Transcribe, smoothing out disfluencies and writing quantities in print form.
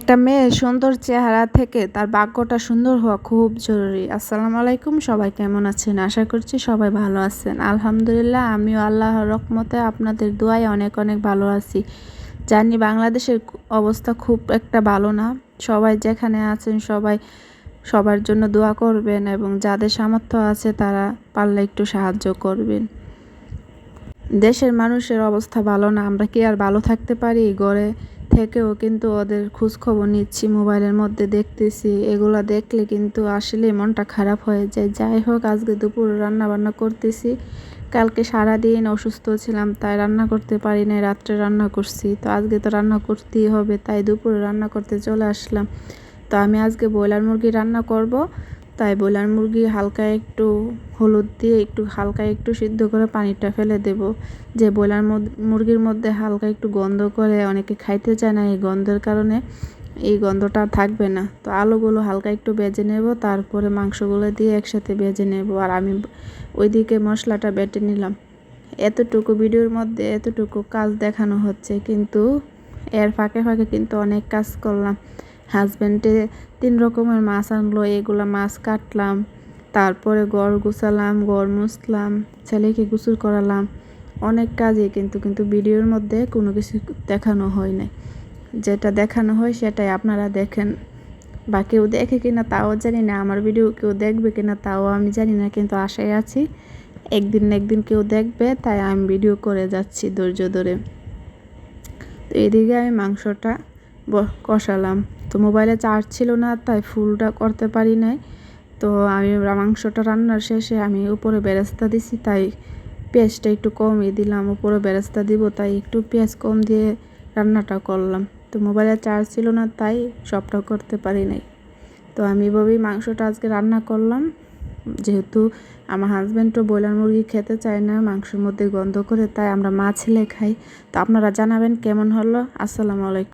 একটা মেয়ের সুন্দর চেহারা থেকে তার ভাগ্যটা সুন্দর হওয়া খুব জরুরি। আসসালামু আলাইকুম, সবাই কেমন আছেন? আশা করছি সবাই ভালো আছেন। আলহামদুলিল্লাহ, আমিও আল্লাহর রহমতে আপনাদের দোয়ায় অনেক অনেক ভালো আছি। জানি বাংলাদেশের অবস্থা খুব একটা ভালো না। সবাই যেখানে আছেন সবার জন্য দোয়া করবেন এবং যাদের সামর্থ্য আছে তারা পারলে একটু সাহায্য করবেন। দেশের মানুষের অবস্থা ভালো না, আমরা কি আর ভালো থাকতে পারি? ঘরে থেকেও কিন্তু ওদের খোঁজখবর নিচ্ছি, মোবাইলের মধ্যে দেখতেছি। এগুলো দেখলে কিন্তু আসলে মনটা খারাপ হয়ে যায়। যাই হোক, আজকে দুপুরে রান্না বান্না করতেছি। কালকে সারাদিন অসুস্থ ছিলাম, তাই রান্না করতে পারি নাই, রাত্রে রান্না করছি। তো আজকে তো রান্না করতেই হবে, তাই দুপুরে রান্না করতে চলে আসলাম। তো আমি আজকে ব্রয়লার মুরগি রান্না করব। তাই ব্রয়লার মুরগি হালকা একটু হলুদ দিয়ে হালকা একটু সিদ্ধ করে পানিটা ফেলে দেব। যে ব্রয়লার মুরগির মধ্যে হালকা একটু গন্ধ করে, অনেকে খাইতে চায় না, এই গন্ধের কারণে এই গন্ধটা থাকবে না। তো আলুগুলো হালকা একটু ভেজে নেব, তারপরে মাংসগুলো দিয়ে একসাথে ভেজে নেব। আর আমি ওইদিকে মশলাটা বেটে নিলাম। এতটুকু ভিডিওর মধ্যে এতটুকু কাজ দেখানো হচ্ছে, কিন্তু এর ফাঁকে ফাঁকে কিন্তু অনেক কাজ করলাম। হাজব্যান্ডে 3 রকমের মাছ আনলো, এগুলো মাছ কাটলাম, তারপরে ঘর গুছালাম, ঘর মুছলাম, ছেলেকে গোসল করালাম। অনেক কাজই কিন্তু ভিডিওর মধ্যে কোনো কিছু দেখানো হয় নাই। যেটা দেখানো হয় সেটাই আপনারা দেখেন। বা কেউ দেখে কিনা তাও জানি না, আমার ভিডিও কেউ দেখবে কিনা তাও আমি জানি না, কিন্তু আশায় আছি একদিন না একদিন কেউ দেখবে, তাই আমি ভিডিও করে যাচ্ছি ধৈর্য ধরে। তো এদিকে আমি মাংসটা কষালাম। তো মোবাইলে চার্জ ছিল না, তাই ফুলটা করতে পারি নাই। তো আমি মাংসটা রান্নার শেষে আমি উপরে বেরেস্তা দিছি, তাই পেঁয়াজটা একটু কমই দিলাম। উপরে বেরেস্তা দিব, তাই একটু পেঁয়াজ কম দিয়ে রান্নাটা করলাম। তো মোবাইলে চার্জ ছিল না, তাই সবটা করতে পারি নাই। তো আমি এভাবেই মাংসটা আজকে রান্না করলাম। যেহেতু আমার হাজব্যান্ডও ব্রয়লার মুরগি খেতে চায় না, মাংসের মধ্যে গন্ধ করে, তাই আমরা মা ছেলে খাই। তো আপনারা জানাবেন কেমন হলো। আসসালামু আলাইকুম।